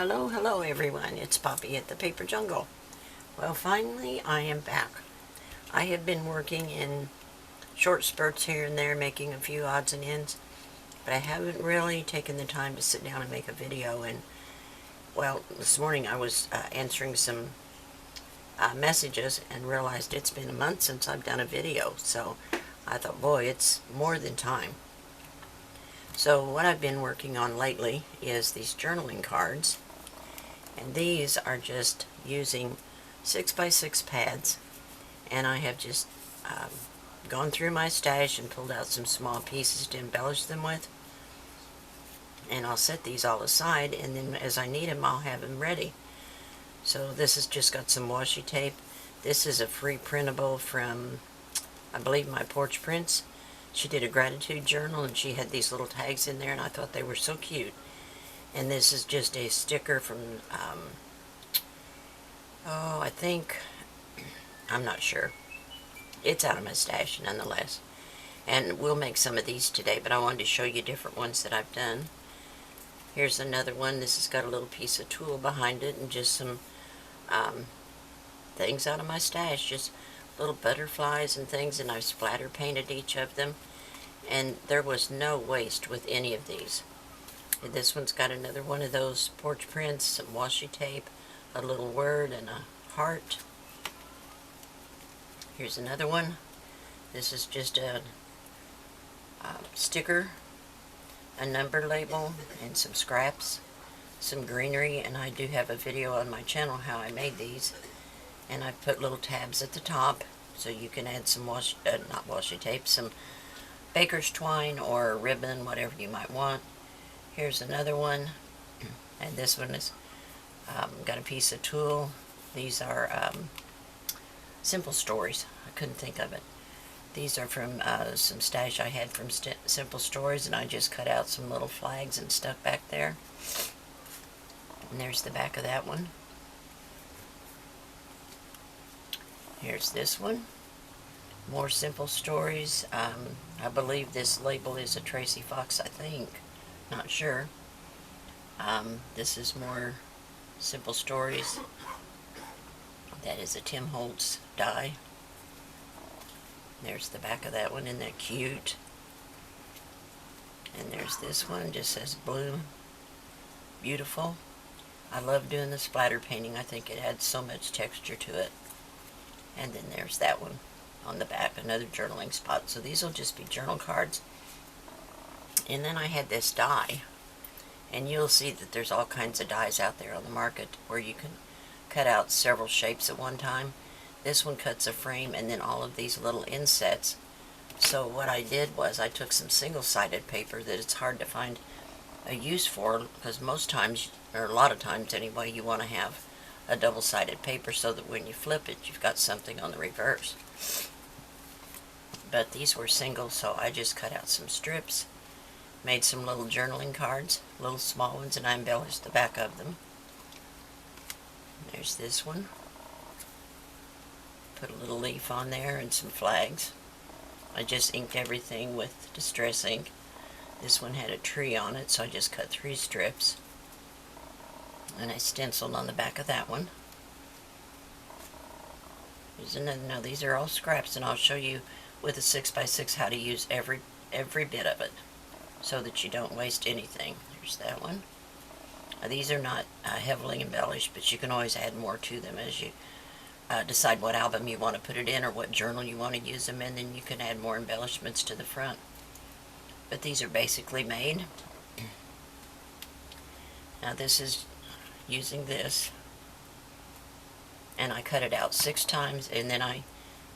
Hello everyone, it's Poppy at the Paper Jungle. Well, finally I am back. I have been working in short spurts here and there, making a few odds and ends, but I haven't really taken the time to sit down and make a video. And well, this morning I was answering some messages and realized it's been a month since I've done a video, so I thought, boy, it's more than time. So what I've been working on lately is these journaling cards, and these are just using 6x6 pads, and I have just gone through my stash and pulled out some small pieces to embellish them with, and I'll set these all aside, and then as I need them I'll have them ready. So this has just got some washi tape. This is a free printable from, I believe, my Monarch Prints. She did a gratitude journal and she had these little tags in there, and I thought they were so cute. And this is just a sticker from, I think, I'm not sure. It's out of my stash nonetheless. And we'll make some of these today, but I wanted to show you different ones that I've done. Here's another one. This has got a little piece of tulle behind it and just some things out of my stash, just little butterflies and things, and I've splatter painted each of them, and there was no waste with any of these. And this one's got another one of those Monarch Prints, some washi tape, a little word, and a heart. Here's another one. This is just a sticker, a number label, and some scraps, some greenery, and I do have a video on my channel how I made these. And I put little tabs at the top so you can add some not washi tape, some baker's twine or ribbon, whatever you might want. Here's another one, and this one is got a piece of tulle. These are Simple Stories. I couldn't think of it. These are from some stash I had from Simple Stories, and I just cut out some little flags and stuck back there. And there's the back of that one. Here's this one. More Simple Stories. I believe this label is a Tracy Fox, I think. Not sure. This is more Simple Stories. That is a Tim Holtz die. There's the back of that one. Isn't that cute? And there's this one. Just says Bloom. Beautiful. I love doing the splatter painting. I think it adds so much texture to it. And then there's that one on the back, another journaling spot. So these will just be journal cards. And then I had this die, and you'll see that there's all kinds of dies out there on the market where you can cut out several shapes at one time. This one cuts a frame and then all of these little insets. So what I did was I took some single-sided paper that it's hard to find a use for, because most times, or a lot of times anyway, you want to have a double-sided paper so that when you flip it, you've got something on the reverse. But these were single, so I just cut out some strips, made some little journaling cards, little small ones, and I embellished the back of them. There's this one. Put a little leaf on there and some flags. I just inked everything with Distress ink. This one had a tree on it, so I just cut 3 strips. And I stenciled on the back of that one. There's another. Now these are all scraps, and I'll show you with a 6x6 how to use every bit of it so that you don't waste anything. There's that one. These are not heavily embellished, but you can always add more to them as you decide what album you want to put it in or what journal you want to use them in. Then you can add more embellishments to the front. But these are basically made. Now this is using this, and I cut it out 6 times, and then I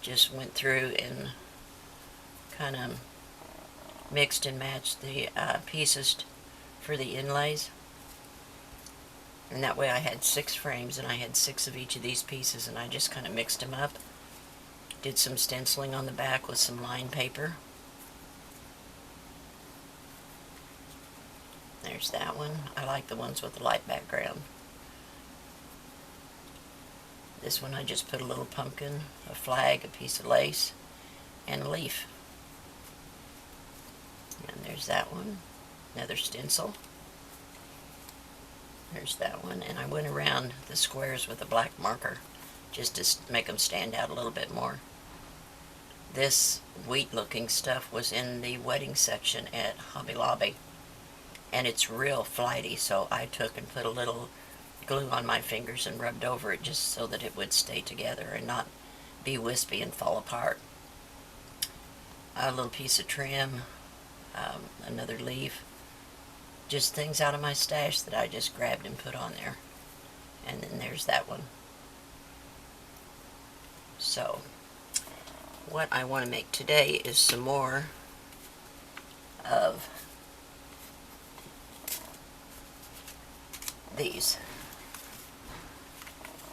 just went through and kind of mixed and matched the pieces for the inlays, and that way I had 6 frames, and I had 6 of each of these pieces, and I just kind of mixed them up. Did some stenciling on the back with some lined paper. There's that one. I like the ones with the light background. This one I just put a little pumpkin, a flag, a piece of lace, and a leaf. And there's that one. Another stencil. There's that one, and I went around the squares with a black marker just to make them stand out a little bit more. This wheat looking stuff was in the wedding section at Hobby Lobby, and it's real flighty, so I took and put a little glue on my fingers and rubbed over it just so that it would stay together and not be wispy and fall apart. A little piece of trim, another leaf, just things out of my stash that I just grabbed and put on there. And then there's that one. So what I want to make today is some more of these.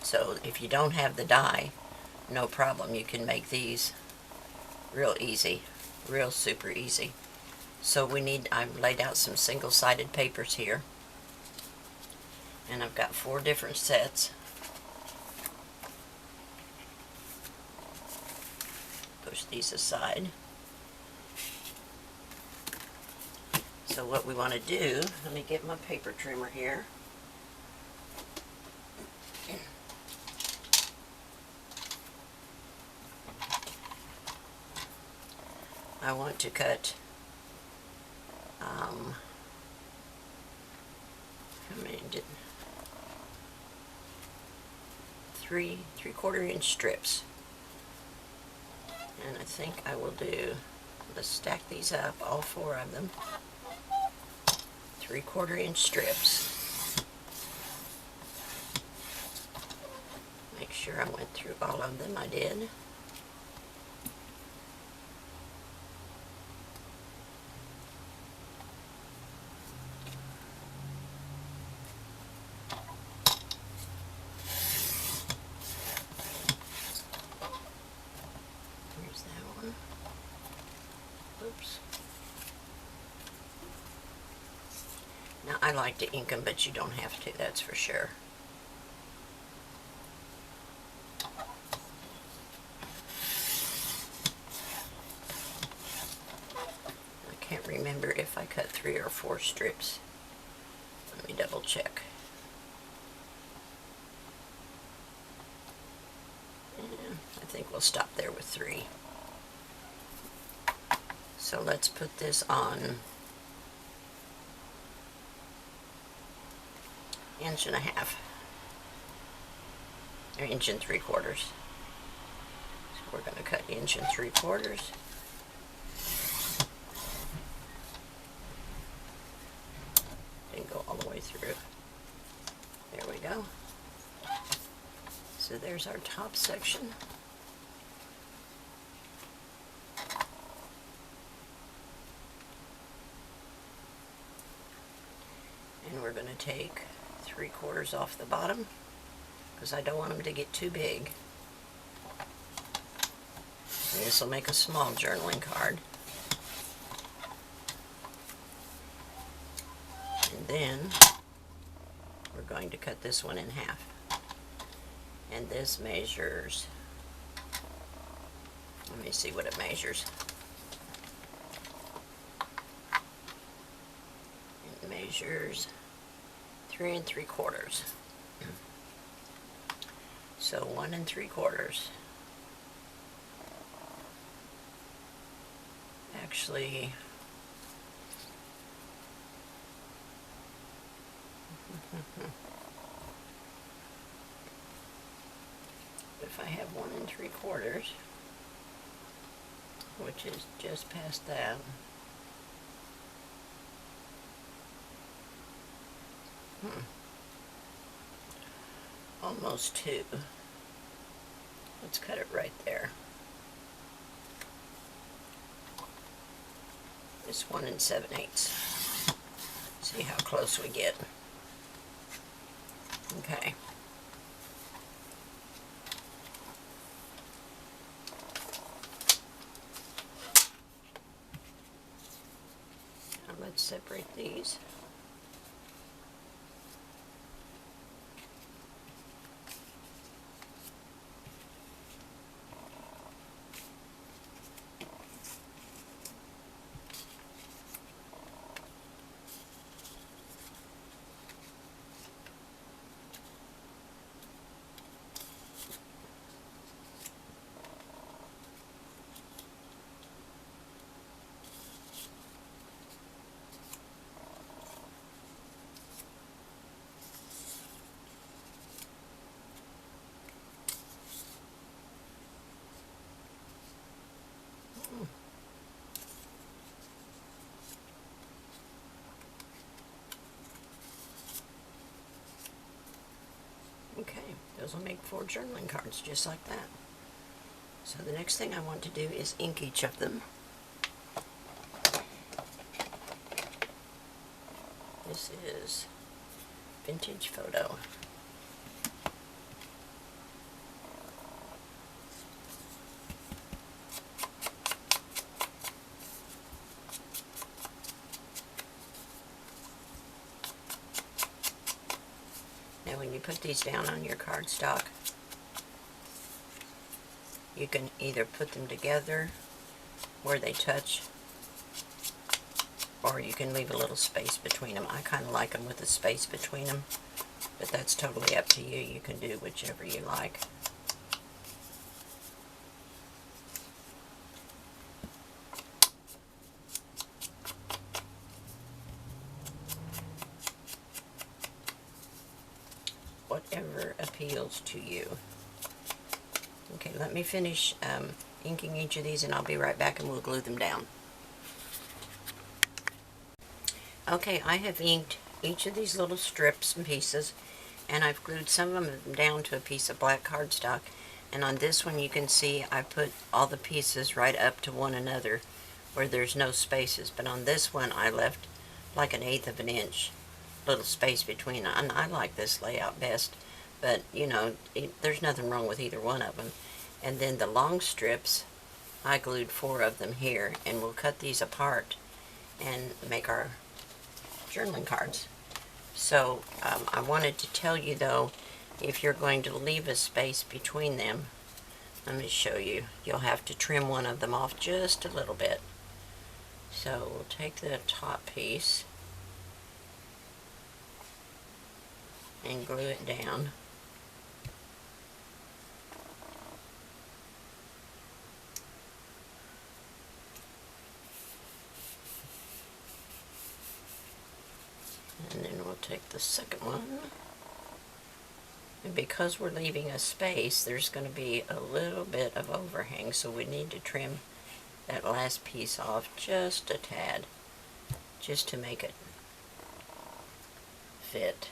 So if you don't have the die, no problem, you can make these real easy, real super easy. So I've laid out some single-sided papers here, and I've got 4 different sets. Push these aside. So what we want to do, let me get my paper trimmer here. I want to cut how many did 3/4 inch strips, and I think I will do, let's stack these up, all 4 of them, 3/4 inch strips. Make sure I went through all of them. I did. Oops. Now I like to ink them, but you don't have to, that's for sure. I can't remember if I cut 3 or 4 strips. Let me double check. Yeah, I think we'll stop there with 3. So let's put this on 1.5 inches, or 1 3/4 inches. So we're going to cut 1 3/4 inches. Didn't go all the way through. There we go. So there's our top section. And we're going to take 3/4 off the bottom because I don't want them to get too big. And this will make a small journaling card. And then we're going to cut this one in half. And this measures, let me see what it measures. It measures 3 3/4. So 1 3/4. Actually, if I have 1 3/4, which is just past that, almost 2. Let's cut it right there. It's 1 7/8. See how close we get. Okay. Now let's separate these. Okay, those will make 4 journaling cards just like that. So the next thing I want to do is ink each of them. This is Vintage Photo. Now when you put these down on your cardstock, you can either put them together where they touch, or you can leave a little space between them. I kind of like them with a space between them, but that's totally up to you. You can do whichever you like. Whatever appeals to you. Okay, let me finish inking each of these and I'll be right back and we'll glue them down. Okay, I have inked each of these little strips and pieces, and I've glued some of them down to a piece of black cardstock. And on this one you can see I put all the pieces right up to one another where there's no spaces, but on this one I left like 1/8 of an inch little space between, and I like this layout best, but you know, there's nothing wrong with either one of them. And then the long strips, I glued 4 of them here, and we'll cut these apart and make our journaling cards. So I wanted to tell you though, if you're going to leave a space between them, let me show you, you'll have to trim one of them off just a little bit. So we'll take the top piece and glue it down. And then we'll take the second one. And because we're leaving a space, there's going to be a little bit of overhang, so we need to trim that last piece off just a tad, just to make it fit.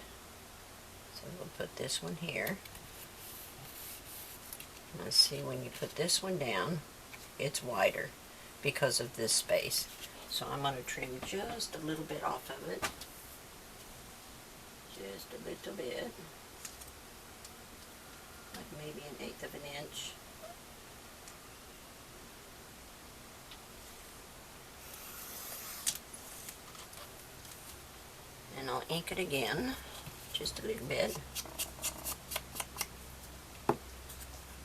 So we'll put this one here. Let's see, when you put this one down, it's wider because of this space. So I'm going to trim just a little bit off of it. Just a little bit. Like maybe 1/8 of an inch. And I'll ink it again, just a little bit.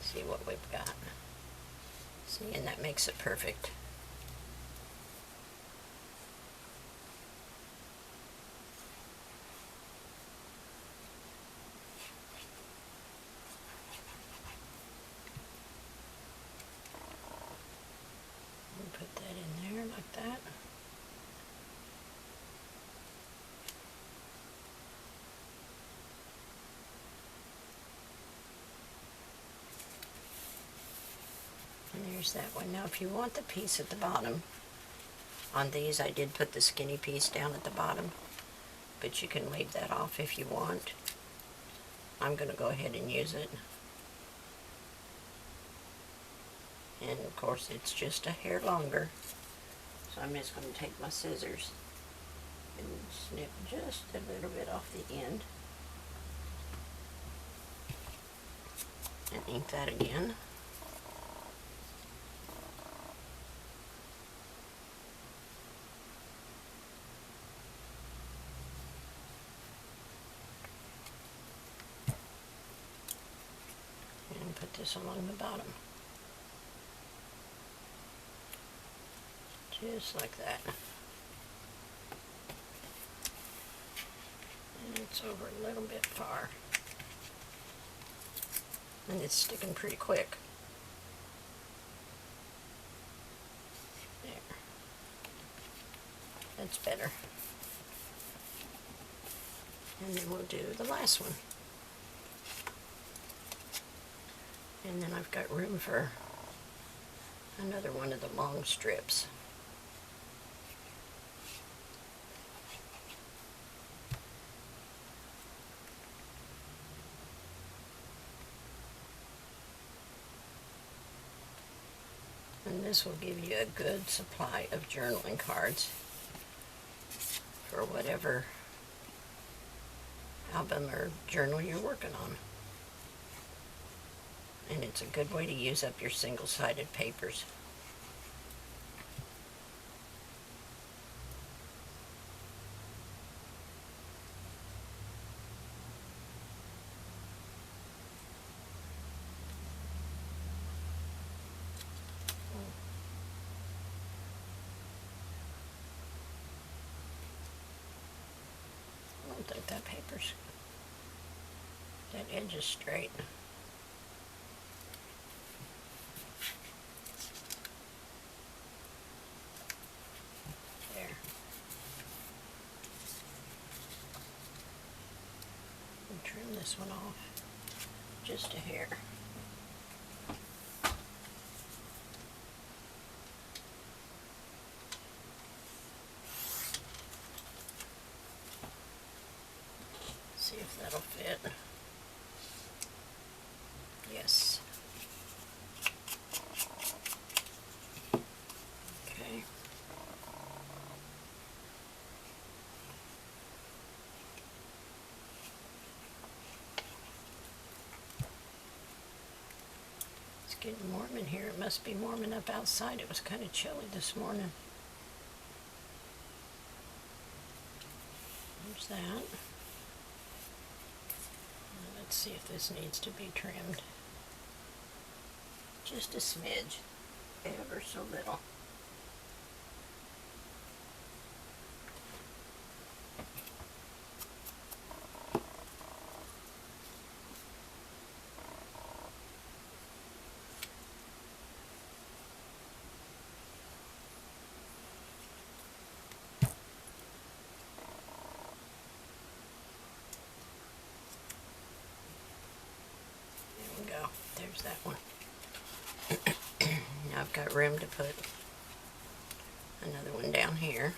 See what we've got. See, and that makes it perfect. Put that in there like that. And there's that one. Now if you want the piece at the bottom, on these I did put the skinny piece down at the bottom, but you can leave that off if you want. I'm going to go ahead and use it. And of course it's just a hair longer, so I'm just going to take my scissors and snip just a little bit off the end and ink that again. And put this along the bottom. Just like that. And it's over a little bit far. And it's sticking pretty quick. There. That's better. And then we'll do the last one. And then I've got room for another one of the long strips. this will give you a good supply of journaling cards for whatever album or journal you're working on. And it's a good way to use up your single-sided papers. I don't think that edge is straight. There. And trim this one off just a hair. See if that'll fit. Yes. Okay. It's getting warm in here. It must be warming up outside. It was kind of chilly this morning. There's that. Let's see if this needs to be trimmed. Just a smidge, ever so little. There's that one. Now I've got room to put another one down here.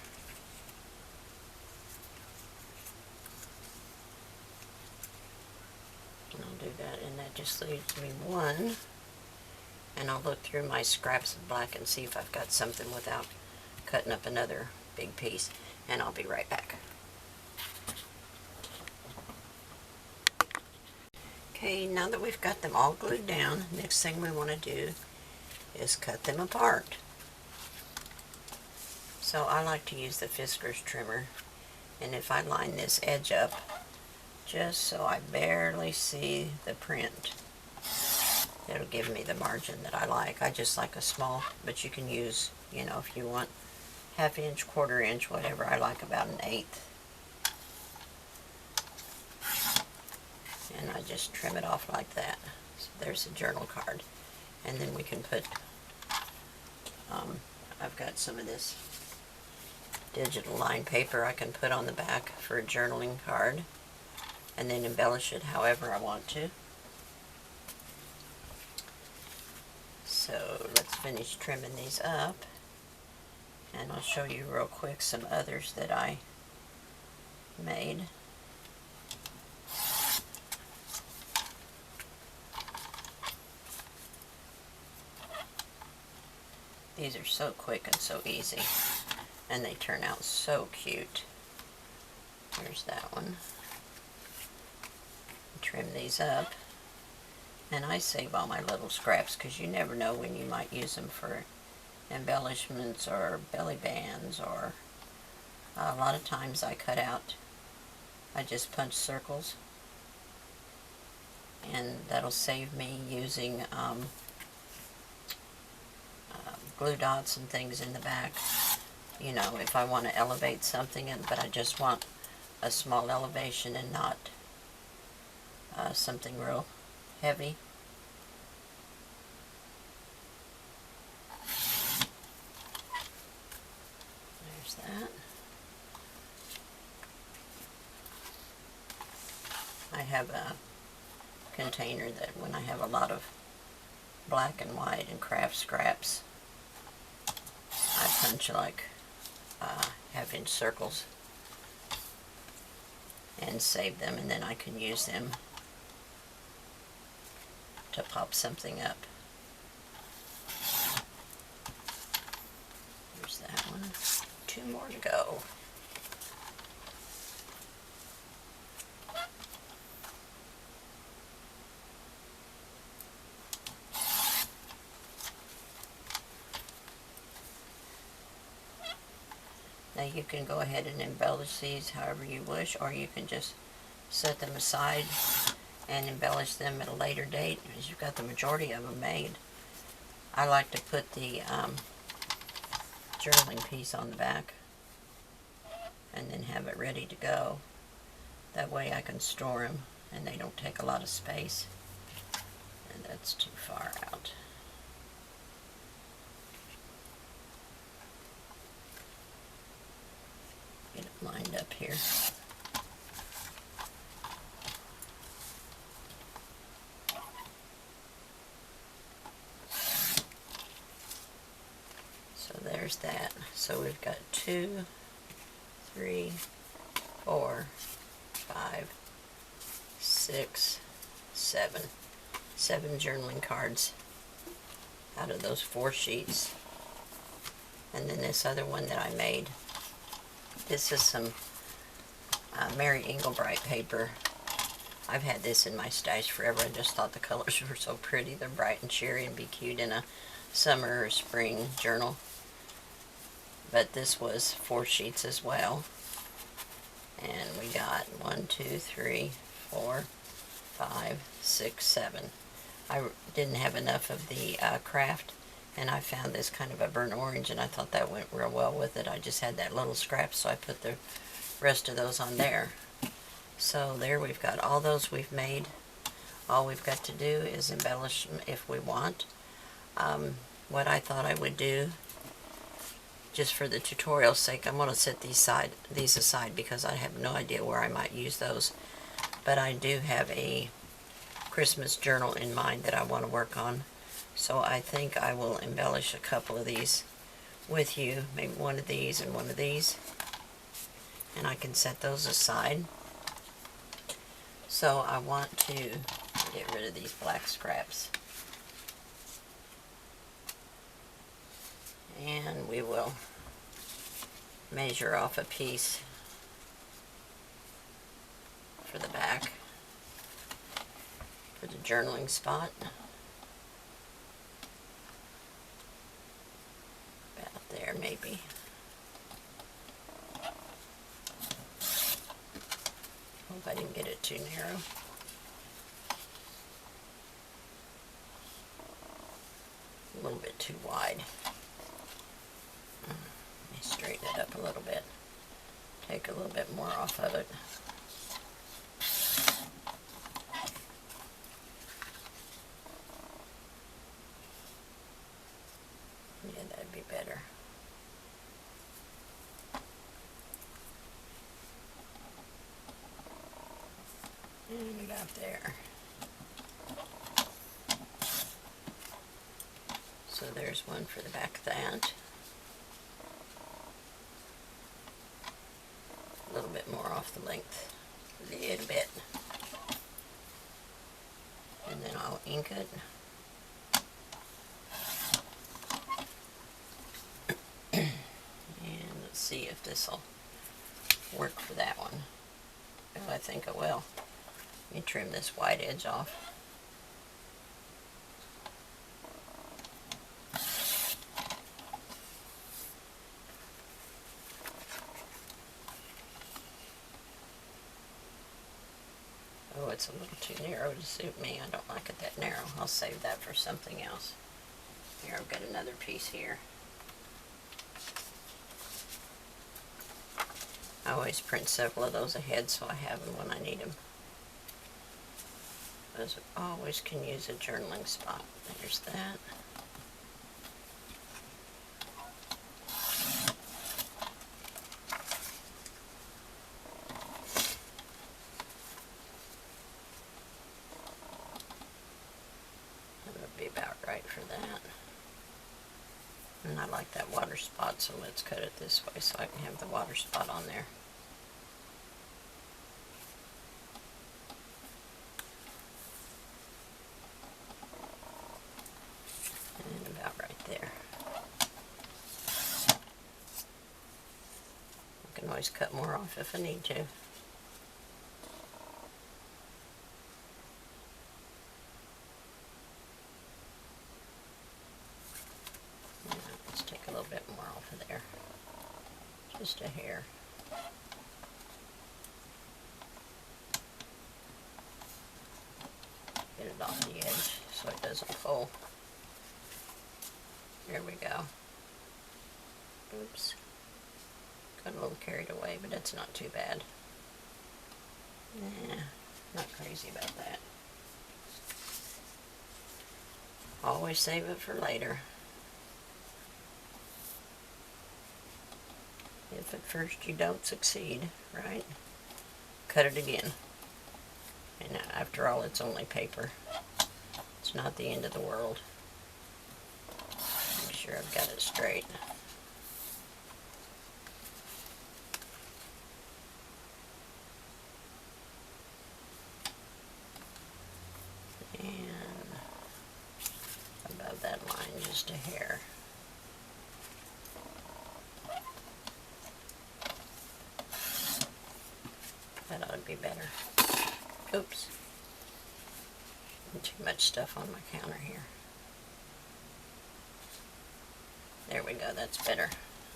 And I'll do that, and that just leaves me one. And I'll look through my scraps of black and see if I've got something without cutting up another big piece. And I'll be right back. Okay, now that we've got them all glued down, next thing we want to do is cut them apart. So I like to use the Fiskars trimmer, and if I line this edge up just so I barely see the print, it'll give me the margin that I like. I just like a small, but you can use, you know, if you want ½ inch, ¼ inch, whatever. I like about 1/8. And I just trim it off like that. So there's a journal card. And then we can put, I've got some of this digital line paper I can put on the back for a journaling card, and then embellish it however I want to. So let's finish trimming these up, and I'll show you real quick some others that I made. These are so quick and so easy, and they turn out so cute. Here's that one. Trim these up, and I save all my little scraps because you never know when you might use them for embellishments or belly bands, or a lot of times I just punch circles, and that'll save me using glue dots and things in the back, you know, if I want to elevate something, but I just want a small elevation and not something real heavy. There's that. I have a container that when I have a lot of black and white and craft scraps, I punch like ½ inch circles and save them, and then I can use them to pop something up. 2 more to go. Now you can go ahead and embellish these however you wish, or you can just set them aside and embellish them at a later date as you've got the majority of them made. I like to put the journaling piece on the back and then have it ready to go. That way I can store them and they don't take a lot of space. And that's too far out. Get it lined up here. So there's that. So we've got 2, 3, 4, 5, 6, 7. 7 journaling cards out of those 4 sheets. And then this other one that I made. This is some Mary Engelbright paper. I've had this in my stash forever. I just thought the colors were so pretty. They're bright and cheery and be cute in a summer or spring journal. But this was 4 sheets as well. And we got 1, 2, 3, 4, 5, 6, 7. I didn't have enough of the craft, and I found this kind of a burnt orange, and I thought that went real well with it. I just had that little scrap, so I put the rest of those on there. So there we've got all those we've made. All we've got to do is embellish them if we want. What I thought I would do, just for the tutorial's sake, I'm going to set these aside because I have no idea where I might use those. But I do have a Christmas journal in mind that I want to work on. So I think I will embellish a couple of these with you. Maybe one of these and one of these. And I can set those aside. So I want to get rid of these black scraps. And we will measure off a piece for the back for the journaling spot. About there maybe. Hope I didn't get it too narrow. A little bit too wide. Let me straighten it up a little bit. Take a little bit more off of it. Yeah, that'd be better. And about there. So there's one for the back of that. A little bit more off the length. A little bit. And then I'll ink it. And let's see if this will work for that one. Oh, I think it will. Let me trim this white edge off. Oh, it's a little too narrow to suit me. I don't like it that narrow. I'll save that for something else. Here, I've got another piece here. I always print several of those ahead so I have them when I need them. Because I always can use a journaling spot. There's that. That would be about right for that. And I like that water spot, so let's cut it this way so I can have the water spot on there. And about right there. always cut more off if I need to. Let's take a little bit more off of there. Just a hair. Get it off the edge so it doesn't pull. There we go. Oops. Got a little carried away, but that's not too bad. Nah, not crazy about that. Always save it for later. If at first you don't succeed, right? Cut it again. And after all, it's only paper. It's not the end of the world. Make sure I've got it straight. And above that line, just a hair. That ought to be better. Oops. Too much stuff on my counter here. There we go, that's better.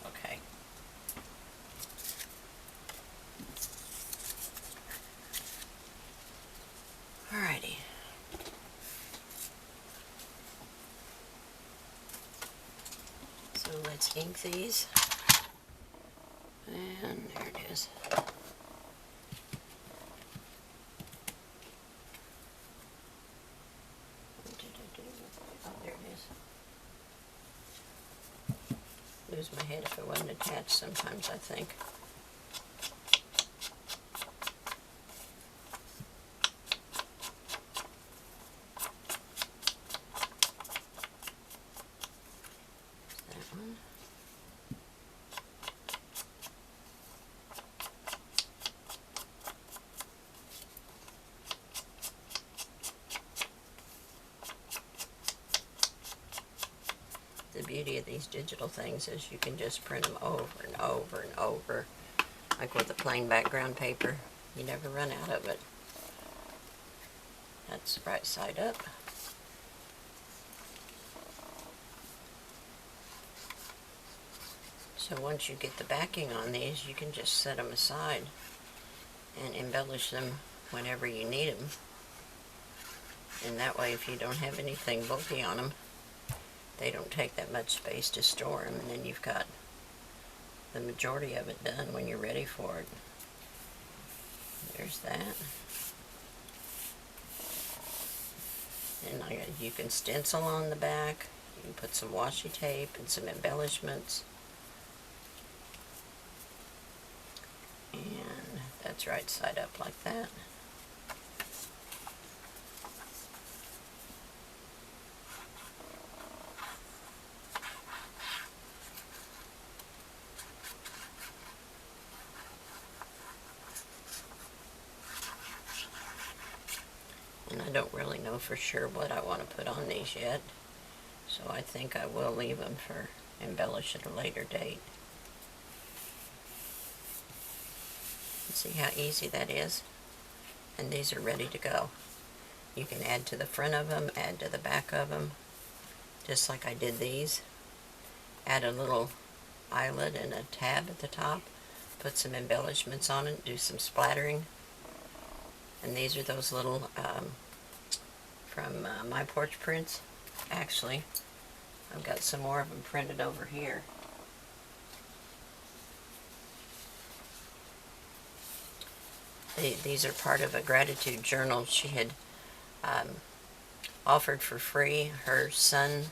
Okay. Alrighty. So let's ink these. And there it is. Oh, there it is. Lose my head if it wasn't attached sometimes, I think. That one. The beauty of these digital things is you can just print them over and over and over. Like with a plain background paper, you never run out of it. That's right side up. So once you get the backing on these, you can just set them aside and embellish them whenever you need them. And that way, if you don't have anything bulky on them, they don't take that much space to store them, and then you've got the majority of it done when you're ready for it. There's that. And you can stencil on the back. You can put some washi tape and some embellishments. And that's right side up like that. And I don't really know for sure what I want to put on these yet, so I think I will leave them for embellish at a later date. See how easy that is? And these are ready to go. You can add to the front of them, add to the back of them, just like I did these. Add a little eyelet and a tab at the top, put some embellishments on it, do some splattering. And these are those little from My Porch Prints. Actually, I've got some more of them printed over here. These are part of a gratitude journal she had offered for free. Her son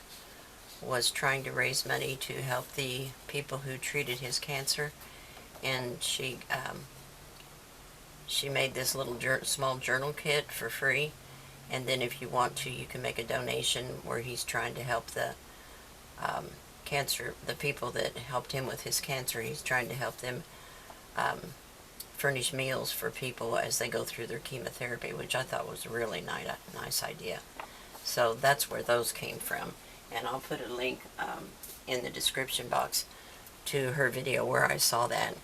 was trying to raise money to help the people who treated his cancer, and she made this little small journal kit for free. And then if you want to, you can make a donation where he's trying to help the the people that helped him with his cancer. He's trying to help them furnish meals for people as they go through their chemotherapy, which I thought was a really nice idea. So that's where those came from. And I'll put a link in the description box to her video where I saw that.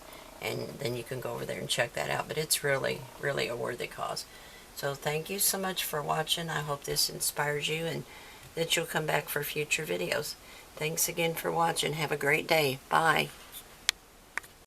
and then you can go over there and check that out. But it's really, really a worthy cause. So thank you so much for watching. I hope this inspires you and that you'll come back for future videos. Thanks again for watching. Have a great day. Bye.